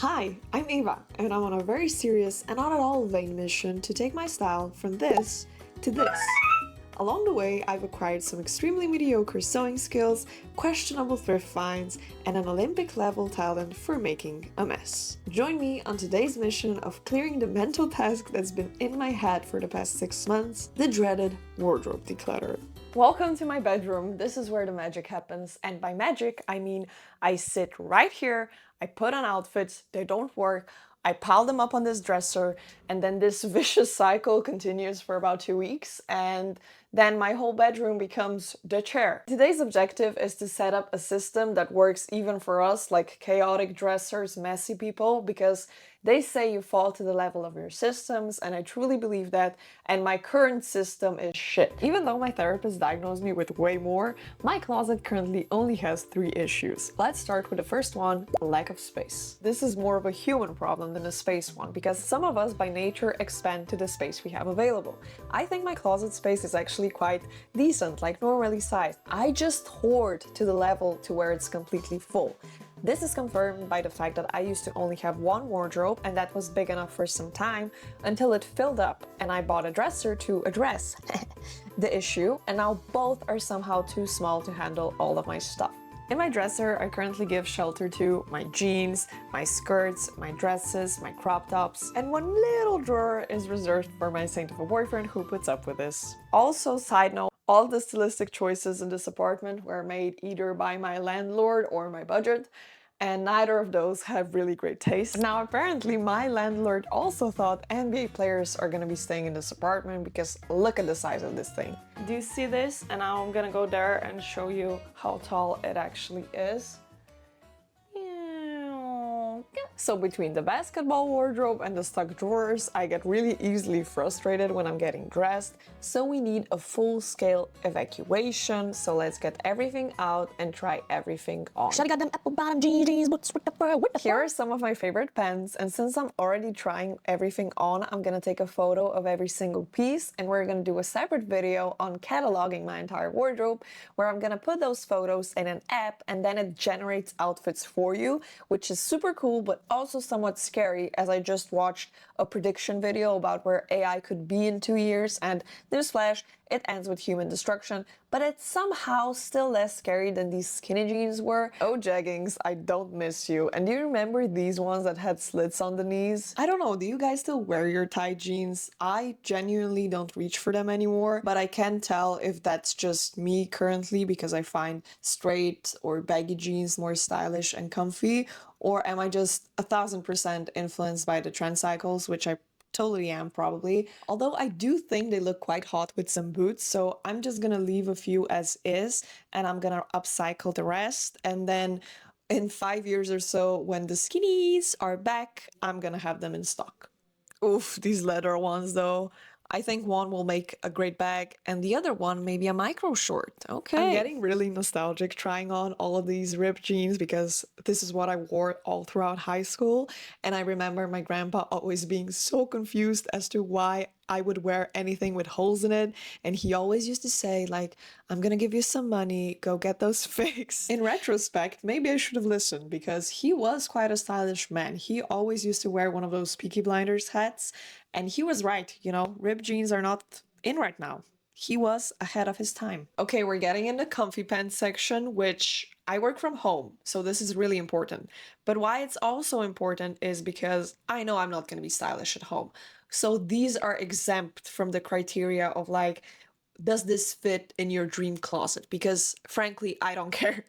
Hi, I'm Eva, and I'm on a very serious and not at all vain mission to take my style from this to this. Along the way, I've acquired some extremely mediocre sewing skills, questionable thrift finds, and an Olympic level talent for making a mess. Join me on today's mission of clearing the mental task that's been in my head for the past 6 months, the dreaded wardrobe declutter. Welcome to my bedroom. This is where the magic happens. And by magic, I mean I sit right here, I put on outfits, they don't work, I pile them up on this dresser, and then this vicious cycle continues for about 2 weeks, and then my whole bedroom becomes the chair. Today's objective is to set up a system that works even for us, like chaotic dressers, messy people, because they say you fall to the level of your systems, and I truly believe that, and my current system is shit. Even though my therapist diagnosed me with way more, my closet currently only has 3 issues. Let's start with the first one, lack of space. This is more of a human problem than a space one, because some of us by nature expand to the space we have available. I think my closet space is actually quite decent, like normally sized. I just hoard to the level to where it's completely full. This is confirmed by the fact that I used to only have one wardrobe, and that was big enough for some time until it filled up and I bought a dresser to address the issue, and now both are somehow too small to handle all of my stuff. In my dresser, I currently give shelter to my jeans, my skirts, my dresses, my crop tops, and one little drawer is reserved for my saint of a boyfriend who puts up with this. Also, side note, all the stylistic choices in this apartment were made either by my landlord or my budget, and neither of those have really great taste. Now, apparently, my landlord also thought NBA players are gonna be staying in this apartment because look at the size of this thing. Do you see this? And now I'm gonna go there and show you how tall it actually is. So between the basketball wardrobe and the stuck drawers, I get really easily frustrated when I'm getting dressed, so we need a full-scale evacuation. So let's get everything out and try everything on. Shawty got them apple bottom jeans, boots with the fur, with the Here are some of my favorite pens, and since I'm already trying everything on, I'm gonna take a photo of every single piece, and we're gonna do a separate video on cataloging my entire wardrobe, where I'm gonna put those photos in an app, and then it generates outfits for you, which is super cool, but also somewhat scary, as I just watched a prediction video about where AI could be in 2 years, and newsflash, it ends with human destruction, but it's somehow still less scary than these skinny jeans were. Oh, jeggings, I don't miss you. And do you remember these ones that had slits on the knees? I don't know, do you guys still wear your tight jeans? I genuinely don't reach for them anymore, but I can't tell if that's just me currently because I find straight or baggy jeans more stylish and comfy, or am I just 1000% influenced by the trend cycles, which I totally am, probably. Although I do think they look quite hot with some boots, so I'm just gonna leave a few as is, and I'm gonna upcycle the rest, and then in 5 years or so, when the skinnies are back, I'm gonna have them in stock. Oof, these leather ones though. I think one will make a great bag and the other one maybe a micro short. Okay. I'm getting really nostalgic trying on all of these ripped jeans because this is what I wore all throughout high school. And I remember my grandpa always being so confused as to why I would wear anything with holes in it. And he always used to say, like, I'm gonna give you some money, go get those fixed. In retrospect, maybe I should have listened because he was quite a stylish man. He always used to wear one of those Peaky Blinders hats. And he was right, you know, ripped jeans are not in right now. He was ahead of his time. Okay, we're getting in the comfy pants section, which I work from home, so this is really important. But why it's also important is because I know I'm not going to be stylish at home. So these are exempt from the criteria of like, does this fit in your dream closet? Because frankly, I don't care.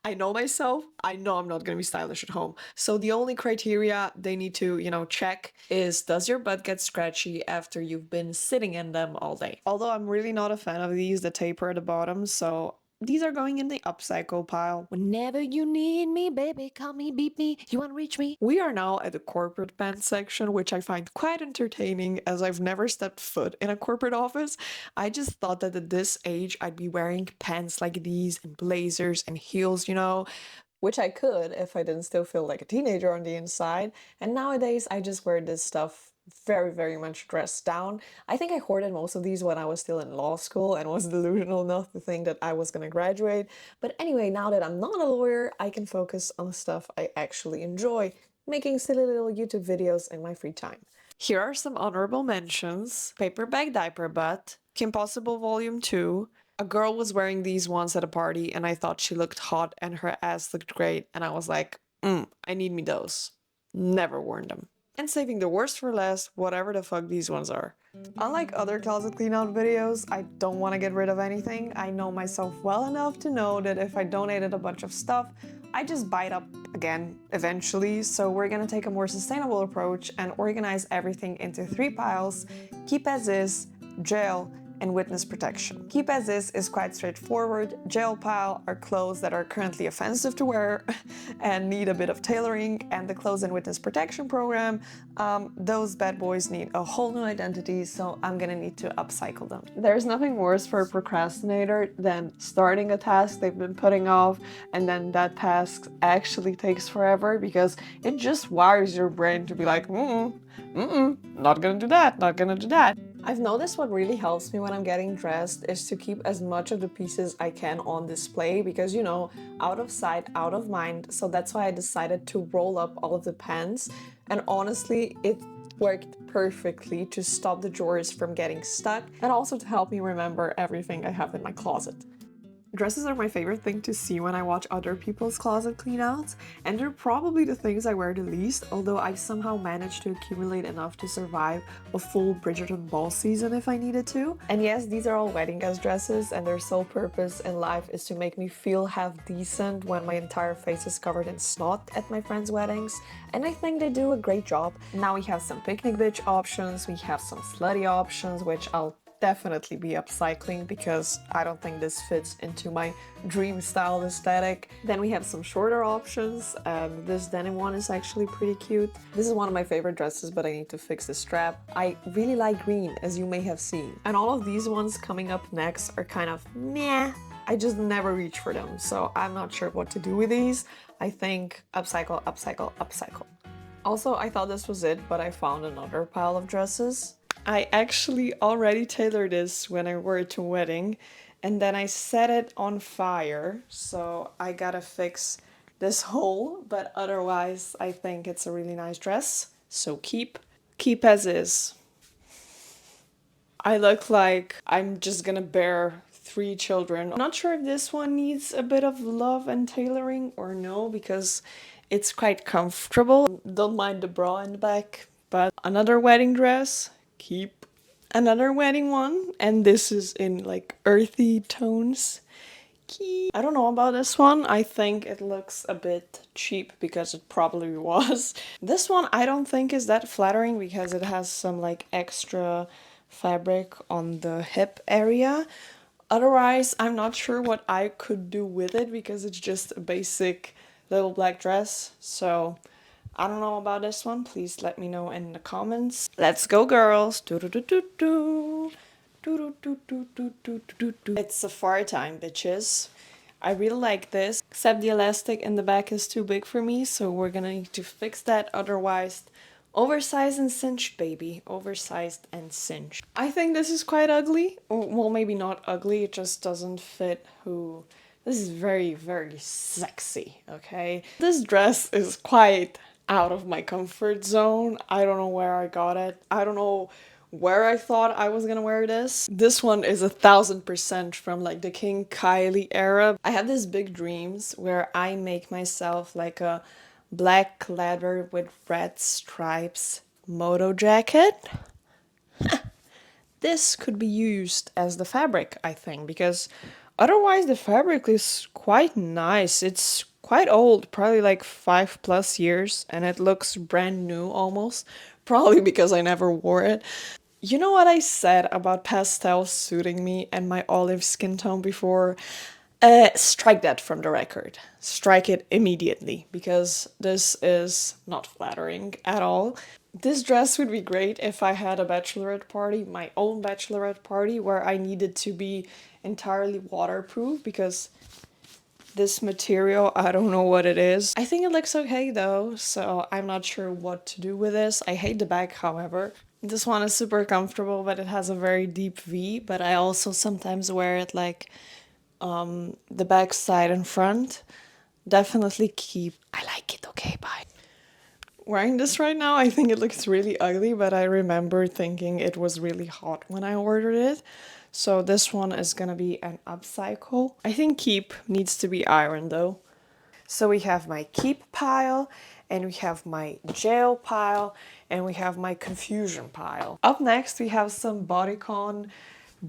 I know myself. I know I'm not going to be stylish at home. So the only criteria they need to, check is, does your butt get scratchy after you've been sitting in them all day? Although I'm really not a fan of these, the taper at the bottom, so these are going in the upcycle pile. Whenever you need me, baby, call me, beep me, you wanna reach me? We are now at the corporate pants section, which I find quite entertaining as I've never stepped foot in a corporate office. I just thought that at this age I'd be wearing pants like these and blazers and heels, which I could if I didn't still feel like a teenager on the inside. And nowadays I just wear this stuff very, very much dressed down. I think I hoarded most of these when I was still in law school and was delusional enough to think that I was gonna graduate. But anyway, now that I'm not a lawyer, I can focus on the stuff I actually enjoy, making silly little YouTube videos in my free time. Here are some honorable mentions. Paper Bag Diaper Butt, Kim Possible Volume 2. A girl was wearing these ones at a party and I thought she looked hot and her ass looked great and I was like, I need me those. Never worn them. And saving the worst for last, whatever the fuck these ones are. Unlike other closet clean out videos, I don't want to get rid of anything. I know myself well enough to know that if I donated a bunch of stuff, I just buy it up again eventually. So we're gonna take a more sustainable approach and organize everything into 3 piles: keep as is, jail, and witness protection. Keep as is quite straightforward. Jail pile are clothes that are currently offensive to wear and need a bit of tailoring, and the clothes and witness protection program, those bad boys need a whole new identity, so I'm gonna need to upcycle them. There's nothing worse for a procrastinator than starting a task they've been putting off and then that task actually takes forever, because it just wires your brain to be like, not gonna do that, not gonna do that. I've noticed what really helps me when I'm getting dressed is to keep as much of the pieces I can on display because, you know, out of sight, out of mind. So that's why I decided to roll up all of the pants. And honestly, it worked perfectly to stop the drawers from getting stuck and also to help me remember everything I have in my closet. Dresses are my favorite thing to see when I watch other people's closet cleanouts, and they're probably the things I wear the least, although I somehow managed to accumulate enough to survive a full Bridgerton ball season if I needed to. And yes, these are all wedding guest dresses, and their sole purpose in life is to make me feel half decent when my entire face is covered in snot at my friends' weddings, and I think they do a great job. Now we have some picnic bitch options, we have some slutty options, which I'll definitely be upcycling because I don't think this fits into my dream style aesthetic. Then we have some shorter options. This denim one is actually pretty cute. This is one of my favorite dresses, but I need to fix the strap. I really like green, as you may have seen. And all of these ones coming up next are kind of meh. I just never reach for them, so I'm not sure what to do with these. I think upcycle, upcycle, upcycle. Also, I thought this was it, but I found another pile of dresses. I actually already tailored this when I wore it to a wedding, and then I set it on fire, so I gotta fix this hole, but otherwise I think it's a really nice dress, so keep as is. I look like I'm just gonna bear 3 children. I'm not sure if this one needs a bit of love and tailoring or no, because it's quite comfortable. Don't mind the bra in the back, but another wedding dress. Keep another wedding one, and this is in like earthy tones. Keep. I don't know about this one. I think it looks a bit cheap because it probably was. This one I don't think is that flattering because it has some like extra fabric on the hip area. Otherwise, I'm not sure what I could do with it because it's just a basic little black dress. So I don't know about this one. Please let me know in the comments. Let's go, girls. It's safari time, bitches. I really like this, except the elastic in the back is too big for me, so we're gonna need to fix that. Otherwise, oversized and cinched, baby. Oversized and cinched. I think this is quite ugly. Well, maybe not ugly, it just doesn't fit who... This is very, very sexy, okay? This dress is quite out of my comfort zone. I don't know where I got it. I don't know where I thought I was gonna wear this. This one is 1000% from like the King Kylie era. I have these big dreams where I make myself like a black leather with red stripes moto jacket. This could be used as the fabric, I think, because otherwise the fabric is quite nice. It's quite old, probably like 5+ years, and it looks brand new almost. Probably because I never wore it. You know what I said about pastels suiting me and my olive skin tone before? Strike that from the record. Strike it immediately, because this is not flattering at all. This dress would be great if I had a bachelorette party, my own bachelorette party, where I needed to be entirely waterproof, because this material, I don't know what it is. I think it looks okay though, so I'm not sure what to do with this. I hate the back, however. This one is super comfortable, but it has a very deep V, but I also sometimes wear it like the back, side, and front. Definitely keep. I like it, okay, bye. wearing this right now. I think it looks really ugly, but I remember thinking it was really hot when I ordered it. So this one is gonna be an upcycle. I think keep needs to be ironed though. So we have my keep pile, and we have my jail pile, and we have my confusion pile. Up next, we have some bodycon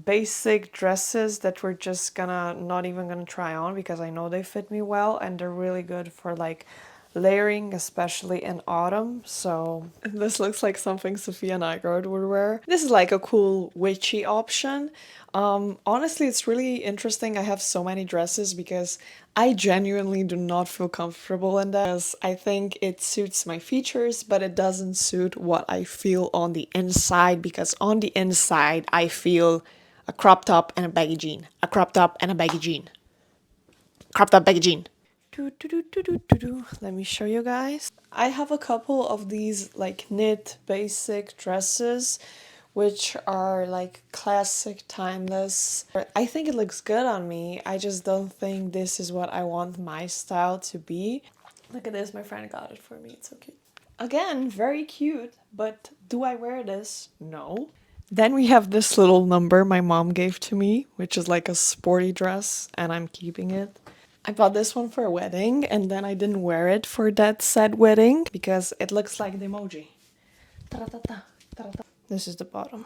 basic dresses that we're just not even gonna try on because I know they fit me well and they're really good for like layering, especially in autumn. So this looks like something Sophia Nygaard would wear. This is like a cool witchy option. Honestly, it's really interesting. I have so many dresses because I genuinely do not feel comfortable in that. Because I think it suits my features, but it doesn't suit what I feel on the inside, because on the inside I feel a crop top and a baggy jean, a crop top and a baggy jean, crop top baggy jean. Let me show you guys. I have a couple of these like knit basic dresses which are like classic, timeless. I think it looks good on me. I just don't think this is what I want my style to be. Look at this, my friend got it for me. It's so cute. Again, very cute, but do I wear this? No. Then we have this little number my mom gave to me, which is like a sporty dress, and I'm keeping it. I bought this one for a wedding, and then I didn't wear it for that said wedding because it looks like the emoji. This is the bottom.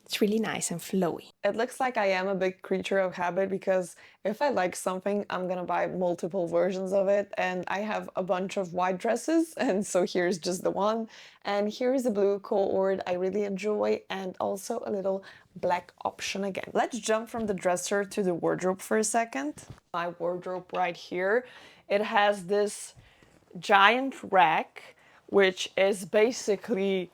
It's really nice and flowy. It looks like I am a big creature of habit because if I like something, I'm gonna buy multiple versions of it, and I have a bunch of white dresses, and so here's just the one. And here's a blue cord I really enjoy, and also a little black option again. Let's jump from the dresser to the wardrobe for a second. My wardrobe right here, it has this giant rack, which is basically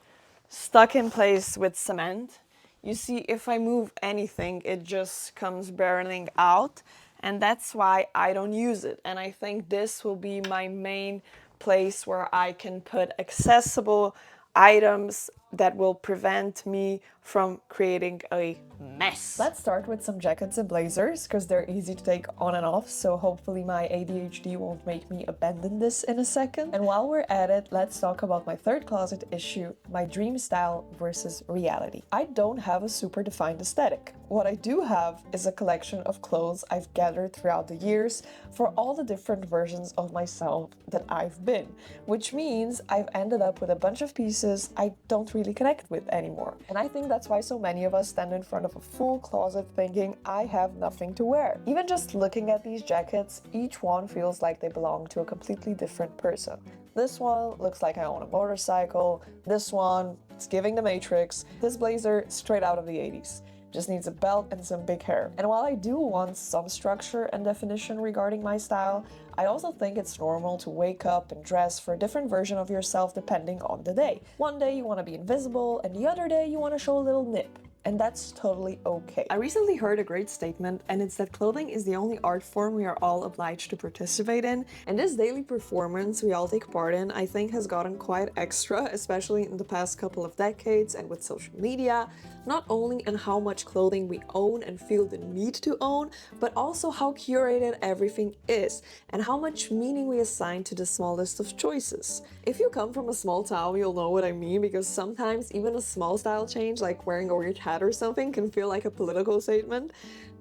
stuck in place with cement. You see, if I move anything, it just comes barreling out, and that's why I don't use it. And I think this will be my main place where I can put accessible items that will prevent me from creating a mess. Let's start with some jackets and blazers because they're easy to take on and off, so hopefully my ADHD won't make me abandon this in a second. And while we're at it, let's talk about my third closet issue, my dream style versus reality. I don't have a super defined aesthetic. What I do have is a collection of clothes I've gathered throughout the years for all the different versions of myself that I've been, which means I've ended up with a bunch of pieces I don't really connect with anymore. And I think that's why so many of us stand in front of a full closet thinking I have nothing to wear. Even just looking at these jackets, each one feels like they belong to a completely different person. This one looks like I own a motorcycle. This one, it's giving the Matrix. This blazer, straight out of the 80s. Just needs a belt and some big hair. And while I do want some structure and definition regarding my style, I also think it's normal to wake up and dress for a different version of yourself depending on the day. One day you want to be invisible, and the other day you want to show a little nip. And that's totally okay. I recently heard a great statement, and it's that clothing is the only art form we are all obliged to participate in. And this daily performance we all take part in, I think, has gotten quite extra, especially in the past couple of decades and with social media. Not only in how much clothing we own and feel the need to own, but also how curated everything is and how much meaning we assign to the smallest of choices. If you come from a small town, you'll know what I mean, because sometimes even a small style change, like wearing a weird hat or something, can feel like a political statement.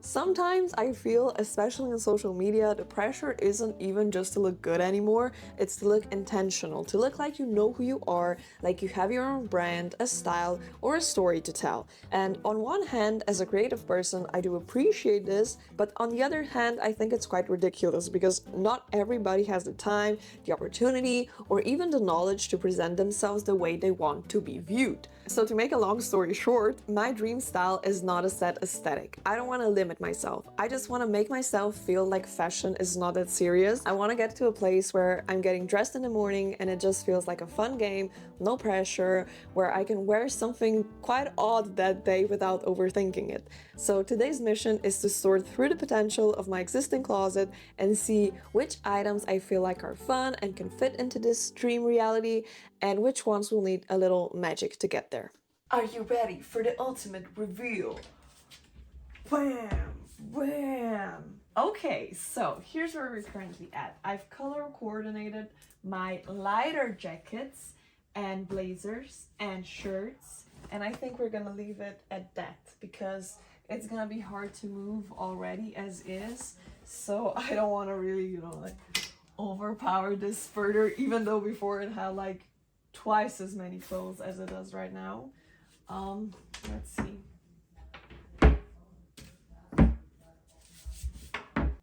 Sometimes I feel, especially in social media, the pressure isn't even just to look good anymore, it's to look intentional, to look like you know who you are, like you have your own brand, a style, or a story to tell. And on one hand, as a creative person, I do appreciate this, but on the other hand, I think it's quite ridiculous because not everybody has the time, the opportunity, or even the knowledge to present themselves the way they want to be viewed. So to make a long story short, my dream style is not a set aesthetic. I don't want to limit myself. I just want to make myself feel like fashion is not that serious. I want to get to a place where I'm getting dressed in the morning and it just feels like a fun game, no pressure, where I can wear something quite odd that day without overthinking it. So today's mission is to sort through the potential of my existing closet and see which items I feel like are fun and can fit into this dream reality, and which ones will need a little magic to get there. Are you ready for the ultimate reveal? Wham! Wham! Okay, so here's where we're currently at. I've color coordinated my lighter jackets and blazers and shirts. And I think we're gonna leave it at that because it's gonna be hard to move already as is. So I don't want to really, like overpower this further, even though before it had like twice as many clothes as it does right now. Let's see.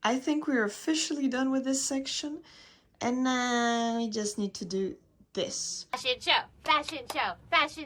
I think we're officially done with this section, and now we just need to do this. Fashion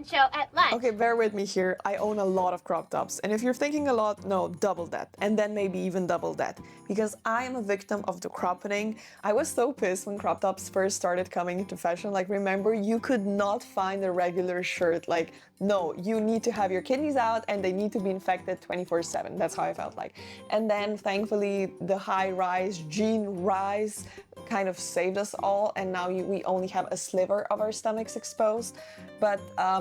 show at lunch. Okay, bear with me here. I own a lot of crop tops, and if you're thinking a lot, no, double that, and then maybe even double that, because I am a victim of the cropping. I was so pissed when crop tops first started coming into fashion. Like, remember, you could not find a regular shirt. Like, no, you need to have your kidneys out and they need to be infected 24/7. That's how I felt like. And then thankfully the high-rise jean rise kind of saved us all, and now we only have a sliver of our stomachs exposed. But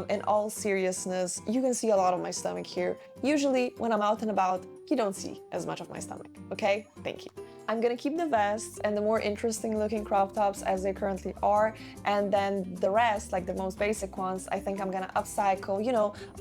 in all seriousness, you can see a lot of my stomach here. Usually when I'm out and about, you don't see as much of my stomach, okay? Thank you. I'm gonna keep the vests and the more interesting looking crop tops as they currently are, and then the rest, like the most basic ones, I think I'm gonna upcycle.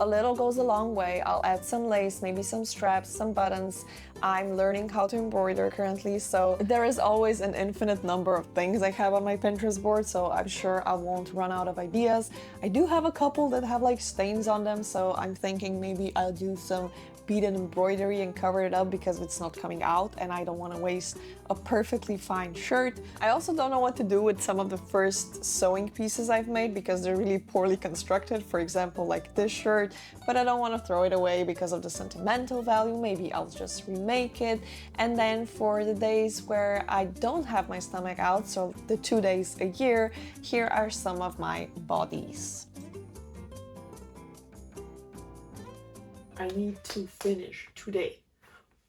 A little goes a long way. I'll add some lace, maybe some straps, some buttons. I'm learning how to embroider currently, so there is always an infinite number of things I have on my Pinterest board, so I'm sure I won't run out of ideas. I do have a couple that have like stains on them, so I'm thinking maybe I'll do some beaded embroidery and cover it up because it's not coming out and I don't want to waste a perfectly fine shirt. I also don't know what to do with some of the first sewing pieces I've made because they're really poorly constructed. For example, like this shirt, but I don't want to throw it away because of the sentimental value. Maybe I'll just remake it. And then for the days where I don't have my stomach out, so the 2 days a year, here are some of my bodies. I need to finish today,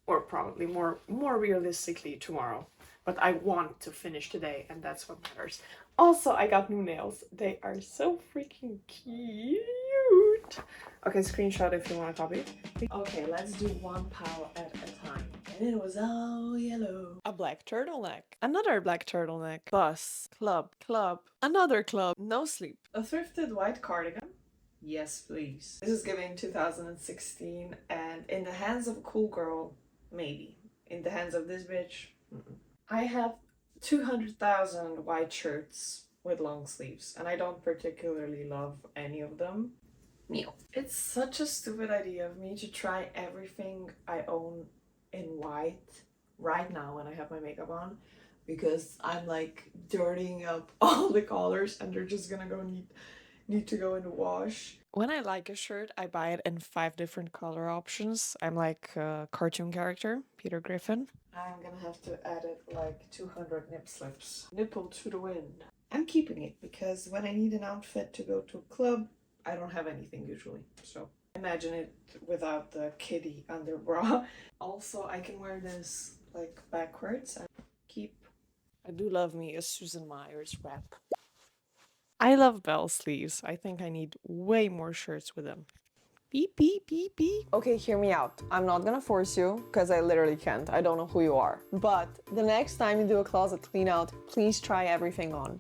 or probably more realistically tomorrow, but I want to finish today, and that's what matters. Also, I got new nails. They are so freaking cute. Okay, screenshot if you want to copy. Okay, let's do one pile at a time. And it was all yellow. A black turtleneck. Another black turtleneck. Bus. Club. Club. Another club. No sleep. A thrifted white cardigan. Yes, please. This is giving 2016, and in the hands of a cool girl, maybe. In the hands of this bitch, I have 200,000 white shirts with long sleeves, and I don't particularly love any of them. Meow. It's such a stupid idea of me to try everything I own in white right now when I have my makeup on, because I'm like dirtying up all the colors and they're just gonna need to go in the wash. When I like a shirt, I buy it in 5 different color options. I'm like a cartoon character, Peter Griffin. I'm gonna have to edit like 200 nip slips. Nipple to the wind. I'm keeping it because when I need an outfit to go to a club, I don't have anything usually. So imagine it without the kitty under bra. Also, I can wear this like backwards and keep. I do love me a Susan Myers wrap. I love bell sleeves. I think I need way more shirts with them. Beep, beep, beep, beep. Okay, hear me out. I'm not gonna force you, because I literally can't. I don't know who you are. But the next time you do a closet clean out, please try everything on.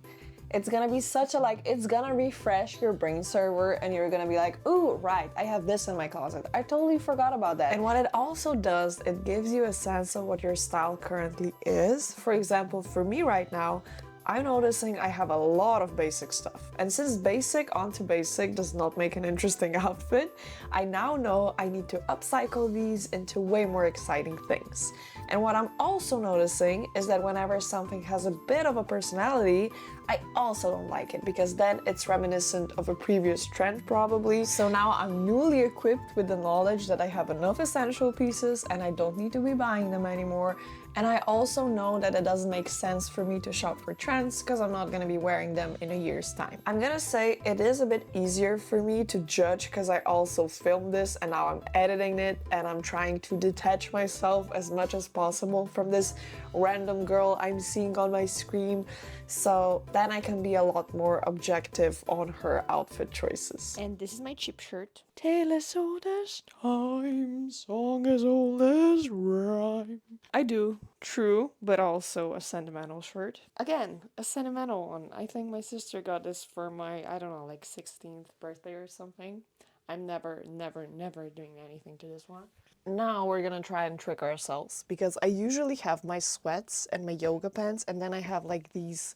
It's gonna be such a it's gonna refresh your brain server and you're gonna be like, ooh, right, I have this in my closet. I totally forgot about that. And what it also does, it gives you a sense of what your style currently is. For example, for me right now, I'm noticing I have a lot of basic stuff. And since basic onto basic does not make an interesting outfit, I now know I need to upcycle these into way more exciting things. And what I'm also noticing is that whenever something has a bit of a personality, I also don't like it because then it's reminiscent of a previous trend probably. So now I'm newly equipped with the knowledge that I have enough essential pieces and I don't need to be buying them anymore. And I also know that it doesn't make sense for me to shop for trends because I'm not gonna be wearing them in a year's time. I'm gonna say it is a bit easier for me to judge because I also filmed this and now I'm editing it and I'm trying to detach myself as much as possible from this random girl I'm seeing on my screen. So then I can be a lot more objective on her outfit choices. And this is my cheap shirt. Tale as old as time, song as old as rhyme. I do true, but also a sentimental shirt. Again, a sentimental one. I think my sister got this for my, I don't know, like 16th birthday or something. I'm never, never, never doing anything to this one. Now we're gonna try and trick ourselves because I usually have my sweats and my yoga pants, and then I have like these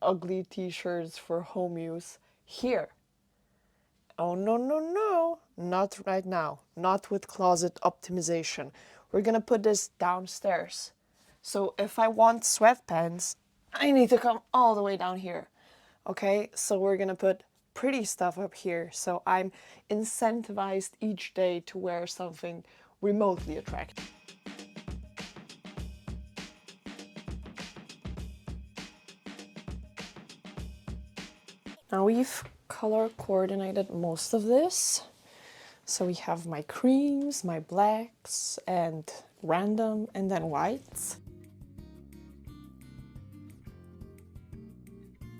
ugly t-shirts for home use here. Oh no, no, no, not right now. Not with closet optimization. We're gonna put this downstairs. So if I want sweatpants, I need to come all the way down here. Okay, so we're gonna put pretty stuff up here. So I'm incentivized each day to wear something remotely attractive. Now we've color coordinated most of this. So we have my creams, my blacks, and random, and then whites.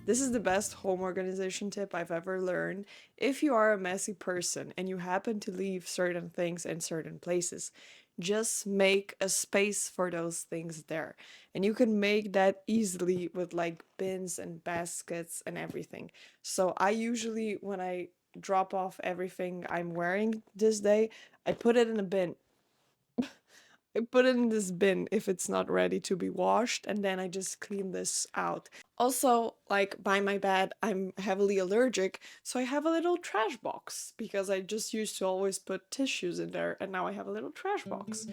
This is the best home organization tip I've ever learned. If you are a messy person and you happen to leave certain things in certain places, just make a space for those things there. And you can make that easily with like bins and baskets and everything. So I usually, when I drop off everything I'm wearing this day, I put it in a bin. I put it in this bin if it's not ready to be washed, and then I just clean this out. Also, like by my bed, I'm heavily allergic, so I have a little trash box because I just used to always put tissues in there, and now I have a little trash box.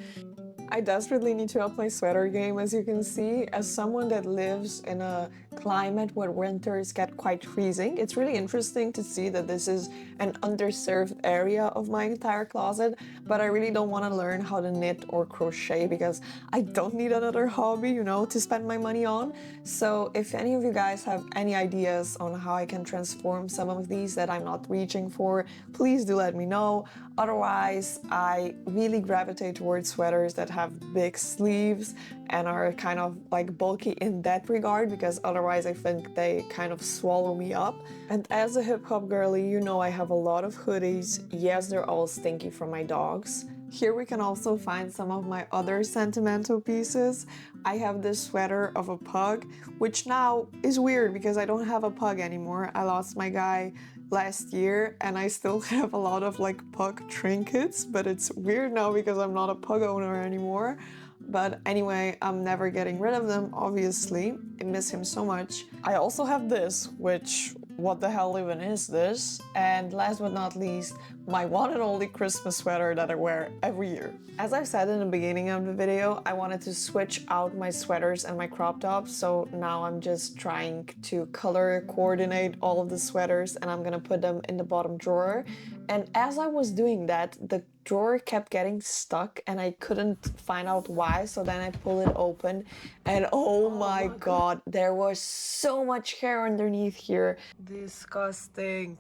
I desperately need to up my sweater game, as you can see. As someone that lives in a climate where winters get quite freezing, it's really interesting to see that this is an underserved area of my entire closet, but I really don't want to learn how to knit or crochet because I don't need another hobby, you know, to spend my money on. So if any of you guys have any ideas on how I can transform some of these that I'm not reaching for, please do let me know. Otherwise, I really gravitate towards sweaters that have big sleeves and are kind of like bulky in that regard, because otherwise I think they kind of swallow me up. And as a hip hop girly, you know I have a lot of hoodies. Yes, they're all stinky from my dogs. Here we can also find some of my other sentimental pieces. I have this sweater of a pug, which now is weird because I don't have a pug anymore. I lost my guy last year and I still have a lot of like pug trinkets, but it's weird now because I'm not a pug owner anymore. But anyway, I'm never getting rid of them, obviously. I miss him so much. I also have this, which, what the hell even is this? And last but not least, my one and only Christmas sweater that I wear every year. As I said in the beginning of the video, I wanted to switch out my sweaters and my crop tops, so now I'm just trying to color coordinate all of the sweaters and I'm gonna put them in the bottom drawer. And as I was doing that, the drawer kept getting stuck and I couldn't find out why, so then I pulled it open and oh my god, there was so much hair underneath here. Disgusting.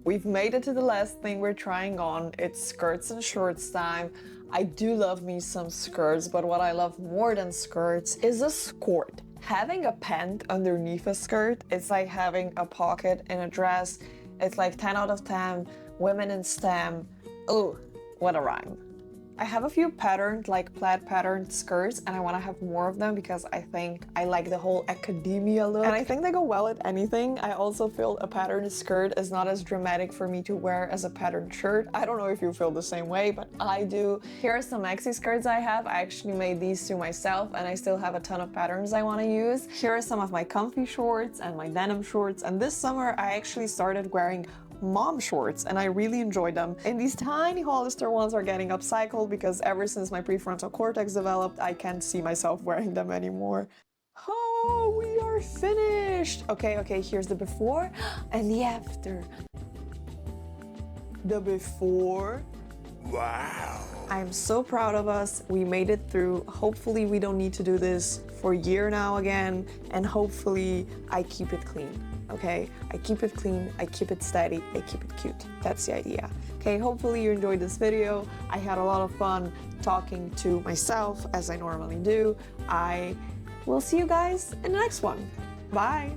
We've made it to the last thing we're trying on. It's skirts and shorts time. I do love me some skirts, but what I love more than skirts is a skirt. Having a pant underneath a skirt, it's like having a pocket in a dress. It's like 10 out of 10, women in STEM. Oh, what a rhyme. I have a few patterned, like plaid patterned skirts, and I want to have more of them because I think I like the whole academia look. And I think they go well at anything. I also feel a patterned skirt is not as dramatic for me to wear as a patterned shirt. I don't know if you feel the same way, but I do. Here are some maxi skirts I have. I actually made these two myself, and I still have a ton of patterns I want to use. Here are some of my comfy shorts and my denim shorts, and this summer I actually started wearing mom shorts and I really enjoyed them. And these tiny Hollister ones are getting upcycled because ever since my prefrontal cortex developed, I can't see myself wearing them anymore. Oh, we are finished! Okay, here's the before and the after. The before. Wow. I'm so proud of us. We made it through. Hopefully we don't need to do this for a year now again, and hopefully I keep it clean. Okay, I keep it clean, I keep it steady, I keep it cute. That's the idea. Okay, hopefully you enjoyed this video. I had a lot of fun talking to myself as I normally do. I will see you guys in the next one. Bye.